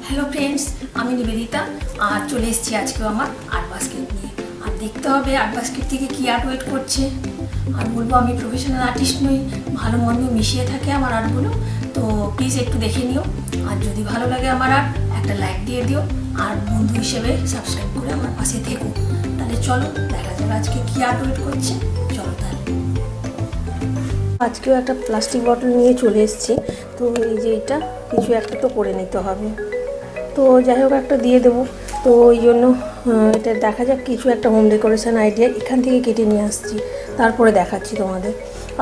Hello friends, আমি নিবেদিতা আর চলে এসেছি আজকেও আমার আর্ট বাস্কেট নিয়ে। আর দেখতে হবে আর্ট বাস্কেট থেকে কী আর্ট ওয়েট করছে। আর বলবো আমি প্রফেশনাল আর্টিস্ট নই, ভালো মন্দ মিশিয়ে থাকে আমার আর্টগুলো। তো প্লিজ একটু দেখে নিও, আর যদি ভালো লাগে আমার আর্ট একটা লাইক দিয়ে দিও, আর বন্ধু হিসেবে সাবস্ক্রাইব করে আমার পাশে থেকো। তাহলে চলো দেখা যাবে আজকে কী আর্ট ওয়েট করছে। চলো তাহলে। আজকেও একটা প্লাস্টিক বটল নিয়ে চলে এসেছি। তো এই যে এটা কিছু একটা তো করে নিতে হবে, তো যাই হোক একটা দিয়ে দেবো। তো ওই জন্য এটা দেখা যাক, কিছু একটা হোম ডেকোরেশন আইডিয়া এখান থেকে কেটে নিয়ে আসছি, তারপরে দেখাচ্ছি তোমাদের।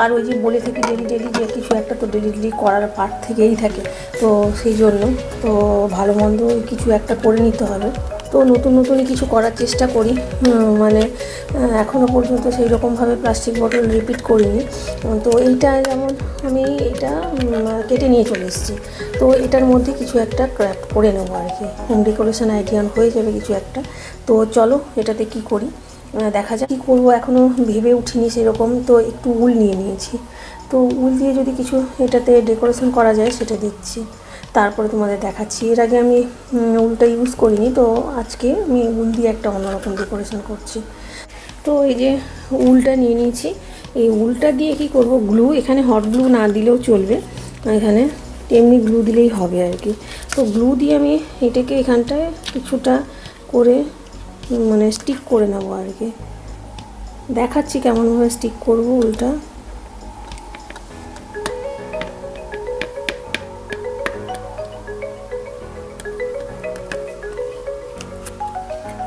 আর ওই যে বলে থাকি ডেলি ডেলি যে কিছু একটা তো ডেলি ডেলি করার পার্ট থেকেই থাকে, তো সেই জন্য তো ভালো মন্দ কিছু একটা করে নিতে হবে। তো নতুন নতুনই কিছু করার চেষ্টা করি, মানে এখনও পর্যন্ত সেই রকমভাবে প্লাস্টিক বটল রিপিট করিনি। তো এইটা যেমন আমি এটা কেটে নিয়ে চলে এসেছি, তো এটার মধ্যে কিছু একটা ক্রাফট করে নেবো আর কি, হোম ডেকোরেশন আইডিয়া হয়ে যাবে কিছু একটা। তো চলো এটাতে কি করি দেখা যাক। কী করবো এখনও ভেবে উঠিনি সেরকম। তো একটু উল নিয়ে নিয়েছি, তো উল দিয়ে যদি কিছু এটাতে ডেকোরেশন করা যায় সেটা দিচ্ছি, তারপরে তোমাদের দেখাচ্ছি। এর আগে আমি উলটা ইউজ করিনি, তো আজকে আমি উল দিয়ে একটা অন্যরকম ডেকোরেশন করছি। তো এই যে উলটা নিয়ে নিয়েছি, এই উলটা দিয়ে কি করব, গ্লু, এখানে হট গ্লু না দিলেও চলবে, এখানে এমনি গ্লু দিলেই হবে আর কি। তো গ্লু দিয়ে আমি এটাকে এখানটায় কিছুটা করে মানে স্টিক করে নেবো আর কি। দেখাচ্ছি কেমনভাবে স্টিক করব উলটা।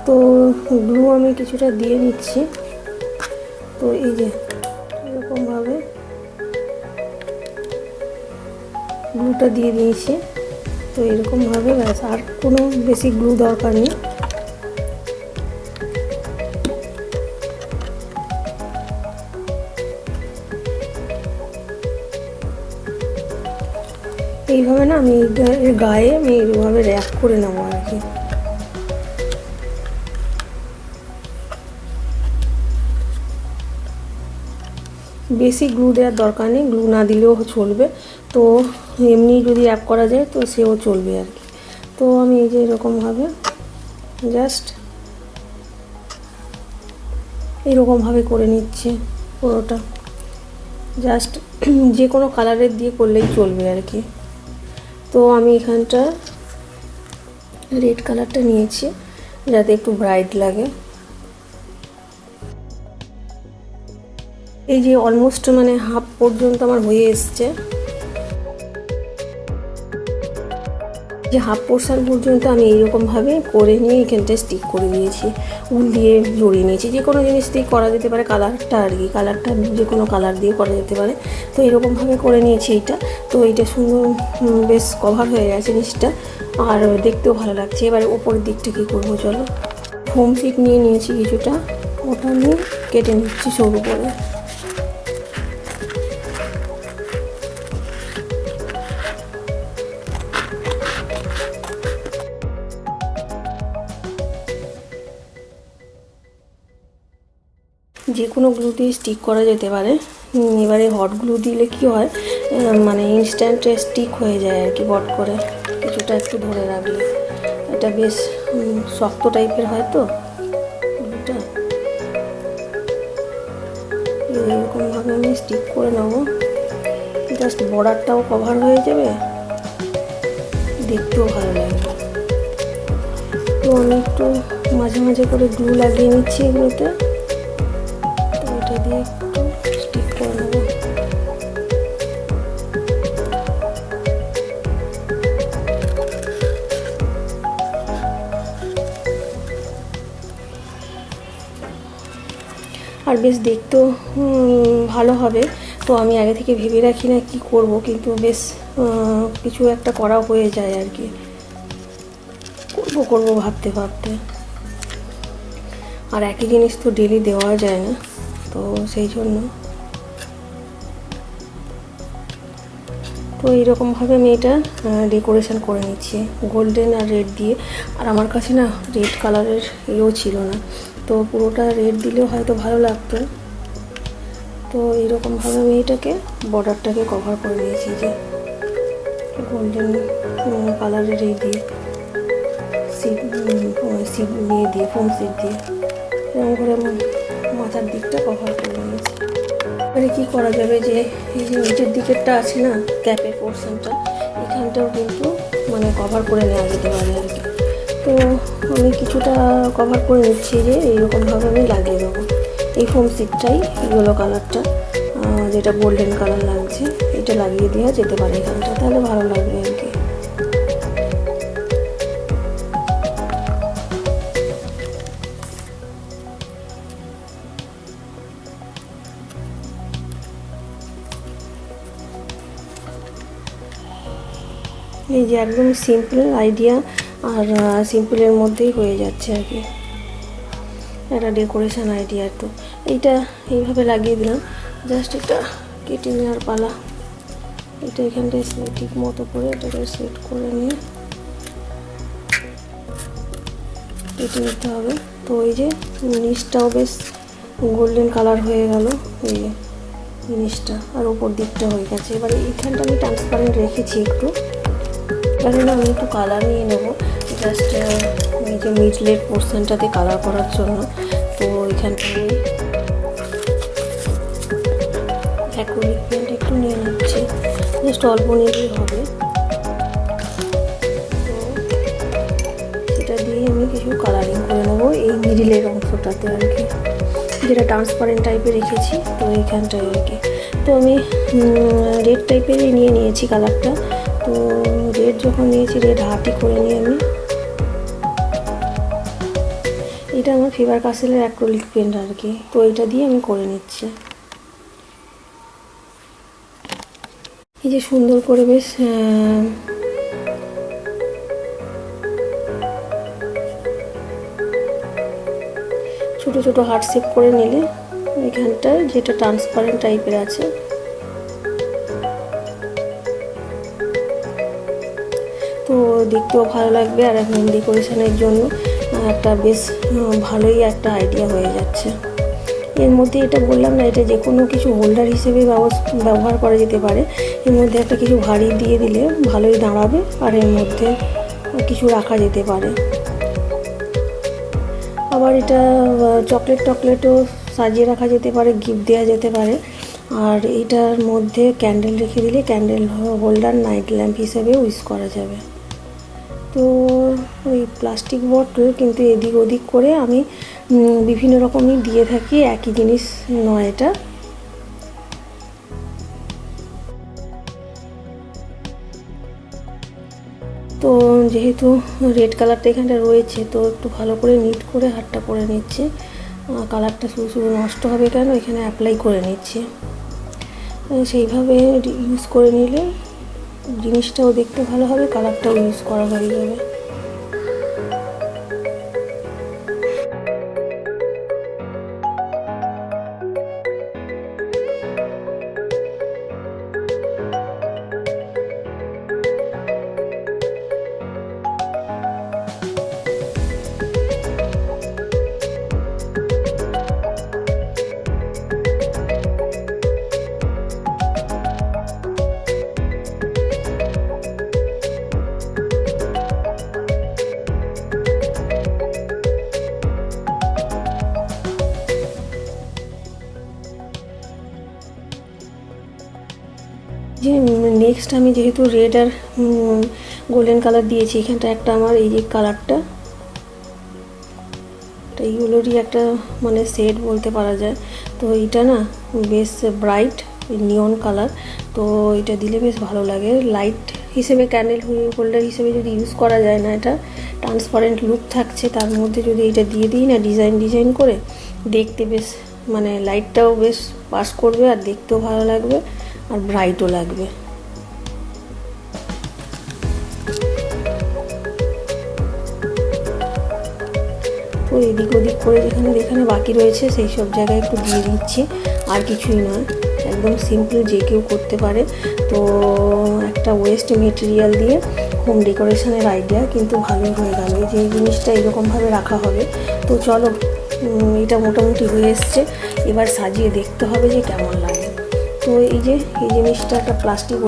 তো গ্লু আমি কিছুটা দিয়ে নিচ্ছি। তো এই যে এরকমভাবে গ্লুটা দিয়ে দিয়েছি। তো এরকমভাবে ব্যাস, আর কোনো বেশি গ্লু দরকার নেই। এইভাবে না আমি এর গায়ে আমি এইভাবে র্যাপ করে নেবো আর কি। বেশি গ্লু দেওয়ার দরকার নেই, গ্লু না দিলেও চলবে। তো এমনি যদি র্যাপ করা যায় তো সেও চলবে আর কি। তো আমি এই যে এরকমভাবে জাস্ট এরকমভাবে করে নিচ্ছি পুরোটা। জাস্ট যে কোনো কালারের দিয়ে করলেই চলবে আর কি। তো আমি এখানটা রেড কালারটা নিয়েছি যাতে একটু ব্রাইট লাগে। এই যে অলমোস্ট মানে হাফ পর্যন্ত আমার হয়ে এসছে, যে হাফ পোর্শন পর্যন্ত আমি এইরকমভাবে করে নিয়ে এখানটায় স্টিক করে দিয়েছি, উল দিয়ে জড়িয়ে নিয়েছি। যে কোনো জিনিস দিয়ে করা যেতে পারে, কালারটা আর কি, কালারটা যে কোনো কালার দিয়ে করা যেতে পারে। তো এরকমভাবে করে নিয়েছি এইটা। তো এইটা সুন্দর বেশ কভার হয়ে গেছে জিনিসটা, আর দেখতেও ভালো লাগছে। এবার ওপরের দিকটা কী করবো, চলো। ফোম শিট নিয়ে নিয়েছি কিছুটা, ওটা নিয়ে কেটে নিচ্ছি সরু করে। যে কোনো গ্লু দিয়ে স্টিক করা যেতে পারে। এবারে হট গ্লু দিলে কি হয়, মানে ইনস্ট্যান্ট স্টিক হয়ে যায় আর কি, বট করে কিছুটা একটু ধরে রাখলে। এটা বেশ শক্ত টাইপের হয়, তো গ্লুটা এরকমভাবে আমি স্টিক করে নেবো। জাস্ট বর্ডারটাও কভার হয়ে যাবে, দেখতেও ভালো লাগবে। তো আমি একটু মাঝে মাঝে করে গ্লু লাগিয়ে নিচ্ছি এগুলোতে। দিয়ে একটু স্টিক করে নেব। আর বেশ দেখতেও ভালো হবে। তো আমি আগে থেকে ভেবে রাখি না কি করব, কিন্তু বেশ কিছু একটা করা হয়ে যায় আর কি, করবো ভাবতে ভাবতে। আর একই জিনিস তো ডেলি দেওয়া যায় না, তো সেই জন্য। তো এইরকমভাবে আমি এটা ডেকোরেশন করে নিচ্ছি গোল্ডেন আর রেড দিয়ে। আর আমার কাছে না রেড কালারের এও ছিল না, তো পুরোটা রেড দিলেও হয়তো ভালো লাগতো। তো এইরকমভাবে আমি এটাকে বর্ডারটাকে কভার করে নিয়েছি, যে গোল্ডেন কালারের এই দিয়ে সিড নিয়ে দিয়ে ফোম সিড দিয়ে এরকম করে মাথার দিকটা কভার করে নিয়েছি। এবারে কী করা যাবে, যে এই যে নিচের দিকেরটা আছে না, ক্যাপের পোর্শনটা, এখানটাও কিন্তু মানে কভার করে নেওয়া যেতে পারে আর কি। তো আমি কিছুটা কভার করে নিচ্ছি, যে এইরকমভাবে আমি লাগিয়ে দেবো এই ফোম সিটটাই, ইয়েলো কালারটা যেটা গোল্ডেন কালার লাগছে, এটা লাগিয়ে দেওয়া যেতে পারে এখানটা, তাহলে ভালো লাগবে আর কি। এই যে একদম সিম্পল আইডিয়া, আর সিম্পলের মধ্যেই হয়ে যাচ্ছে আর কি, একটা ডেকোরেশন আইডিয়া। তো এইটা এইভাবে লাগিয়ে দিলাম, জাস্ট এটা কেটে নেওয়ার পালা। এটা এখানটায় ঠিক মতো করে এটাকে সেট করে নিয়ে কেটে নিতে হবে। তো এই যে নিচটাও বেশ গোল্ডেন কালার হয়ে গেল এই জিনিসটা, আর ওপর দিকটা হয়ে গেছে। এবারে এইখানটা আমি ট্রান্সপারেন্ট রেখেছি একটু, এখানে আমি একটু কালার নিয়ে নেবো, জাস্ট এই যে মিডলের পোর্শনটাতে কালার করার জন্য। তো এখানটা আমি অ্যাক্রিলিক পেইন্ট একটু নিয়ে নিচ্ছি, জাস্ট অল্প নিলেই হবে। তো সেটা দিয়ে আমি কিছু কালারিং করে নেবো এই মিডিলের অংশটাতে আর কি, যেটা ট্রান্সপারেন্ট টাইপের রেখেছি। তো এইখানটায় আর কি, তো আমি রেড টাইপেরই নিয়ে নিয়েছি কালারটা। তো রেড যখন নিয়েছি, রেড হাতি করে নিয়ে আমি, এটা আমার ফেভার কাসেলের অ্যাক্রিলিক পেইন্ট আর কি, তো এটা দিয়ে আমি করে নিচ্ছি। এই যে সুন্দর করে বেশ ছোট ছোট হার্ট শেপ করে নিলে এখানটা যেটা ট্রান্সপারেন্ট টাইপের আছে, তো দেখতেও ভালো লাগবে, আর হোম ডেকোরেশনের জন্য একটা বেশ ভালোই একটা আইডিয়া হয়ে যাচ্ছে। এর মধ্যে এটা বললাম না, এটা যে কোনো কিছু হোল্ডার হিসেবে ব্যবহার করা যেতে পারে। এর মধ্যে একটা কিছু ভারী দিয়ে দিলে ভালোই দাঁড়াবে, আর এর মধ্যে কিছু রাখা যেতে পারে। আবার এটা চকলেটও সাজিয়ে রাখা যেতে পারে, গিফট দেওয়া যেতে পারে। আর এটার মধ্যে ক্যান্ডেল রেখে দিলে ক্যান্ডেল হোল্ডার নাইট ল্যাম্প হিসেবে ইউজ করা যাবে। তো ওই প্লাস্টিক বটল কিন্তু এদিক ওদিক করে আমি বিভিন্ন রকমই দিয়ে থাকি, একই জিনিস নয় এটা। তো যেহেতু রেড কালারটা এখানটা রয়েছে, তো একটু ভালো করে নিট করে হাতটা করে নিচ্ছি। কালারটা শুধু শুধু নষ্ট হবে কেন, এখানে অ্যাপ্লাই করে নিচ্ছি। সেইভাবে ইউজ করে নিলে জিনিসটাও দেখতে ভালো হবে, কালারটাও ইউজ করা হয়ে যাবে। যে নেক্সট আমি যেহেতু রেড আর গোল্ডেন কালার দিয়েছি, এখানটা একটা আমার এই যে কালারটা, এইগুলোরই একটা মানে শেড বলতে পারা যায়। তো এইটা না বেশ ব্রাইট নিয়ন কালার, তো এটা দিলে বেশ ভালো লাগে। লাইট হিসেবে ক্যান্ডেল হোল্ডার হিসেবে যদি ইউজ করা যায় না, এটা ট্রান্সপারেন্ট লুক থাকছে, তার মধ্যে যদি এটা দিয়ে দিই না ডিজাইন করে, দেখতে বেশ মানে লাইটটাও বেশ পাস করবে, আর দেখতেও ভালো লাগবে, আর ব্রাইটও লাগবে। তো এদিক ওদিক করে যেখানে বাকি রয়েছে সেই সব জায়গায় একটু দিয়ে দিচ্ছি, আর কিছুই নয়, একদম সিম্পল, যে কেউ করতে পারে। তো একটা ওয়েস্ট মেটেরিয়াল দিয়ে হোম ডেকোরেশনের আইডিয়া কিন্তু ভালোই হয়ে গেল, যে জিনিসটা এরকমভাবে রাখা হবে। তো চলো, এটা মোটামুটি হয়ে এসছে। এবার সাজিয়ে দেখতে হবে যে কেমন লাগে। তো এই জিনিসটা একটা প্লাস্টিক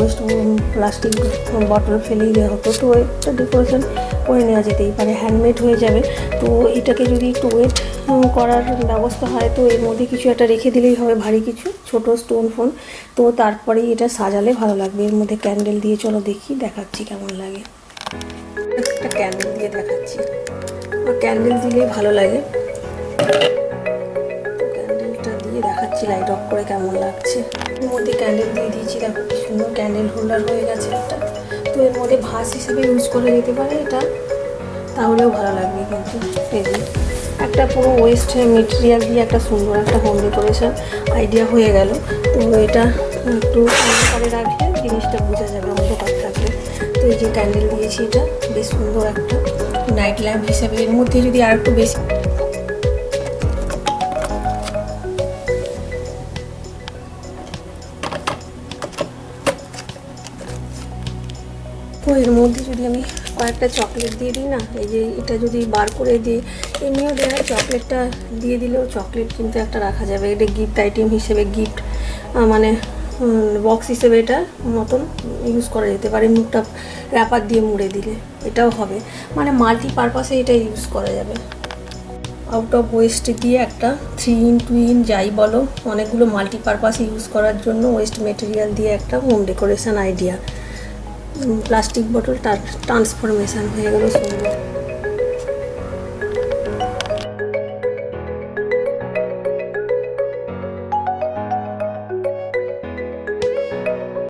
বটল ফেলেই দেওয়া হতো, তো একটা ডেকোরেশন করে নেওয়া যেতেই পারে, হ্যান্ডমেড হয়ে যাবে। তো এটাকে যদি একটু ওয়েট করার ব্যবস্থা হয় তো এর মধ্যে কিছু একটা রেখে দিলেই হবে, ভারী কিছু ছোট স্টোন ফোন। তো তারপরেই এটা সাজালে ভালো লাগবে। এর মধ্যে ক্যান্ডেল দিয়ে চলো দেখাচ্ছি কেমন লাগে। একটা ক্যান্ডেল দিয়ে দেখাচ্ছি, ক্যান্ডেল দিলেই ভালো লাগে। ক্যান্ডেলটা দিয়ে দেখাচ্ছি লাইট অফ করে কেমন লাগছে। এর মধ্যে ক্যান্ডেল দিয়ে দিয়েছি, দেখো কি সুন্দর ক্যান্ডেল হোল্ডার হয়ে গেছে এটা। তো এর মধ্যে ভাস হিসেবে ইউজ করা যেতে পারে এটা, তাহলেও ভালো লাগবে। কিন্তু এই যে একটা পুরো ওয়েস্ট মেটেরিয়াল দিয়ে একটা সুন্দর একটা হোম ডেকোরেশন আইডিয়া হয়ে গেল। তো এটা একটু অন্ধকারে রাখলে জিনিসটা বোঝা যাবে অন্ধকার থাকলে। তো এই যে ক্যান্ডেল দিয়েছি, এটা বেশ সুন্দর একটা নাইট ল্যাম্প হিসেবে। এর মধ্যে যদি আর একটু বেশি তো এর মধ্যে যদি আমি কয়েকটা চকলেট দিয়ে দিই না, এই যে এটা যদি বার করে দিই, এমনিও দেওয়া হয়, চকলেটটা দিয়ে দিলেও চকলেট কিন্তু একটা রাখা যাবে। এটা গিফট আইটেম হিসেবে, গিফট মানে বক্স হিসেবে এটা মতন ইউজ করা যেতে পারে। মুখটা র্যাপার দিয়ে মুড়ে দিলে এটাও হবে, মানে মাল্টিপারপাসে এটা ইউজ করা যাবে। আউট অফ ওয়েস্ট দিয়ে একটা 3 in 2 in যাই বলো, অনেকগুলো মাল্টিপারপাসে ইউজ করার জন্য ওয়েস্ট মেটেরিয়াল দিয়ে একটা home decoration idea. Plastic bottle transformation হয়ে গেল সুন্দর।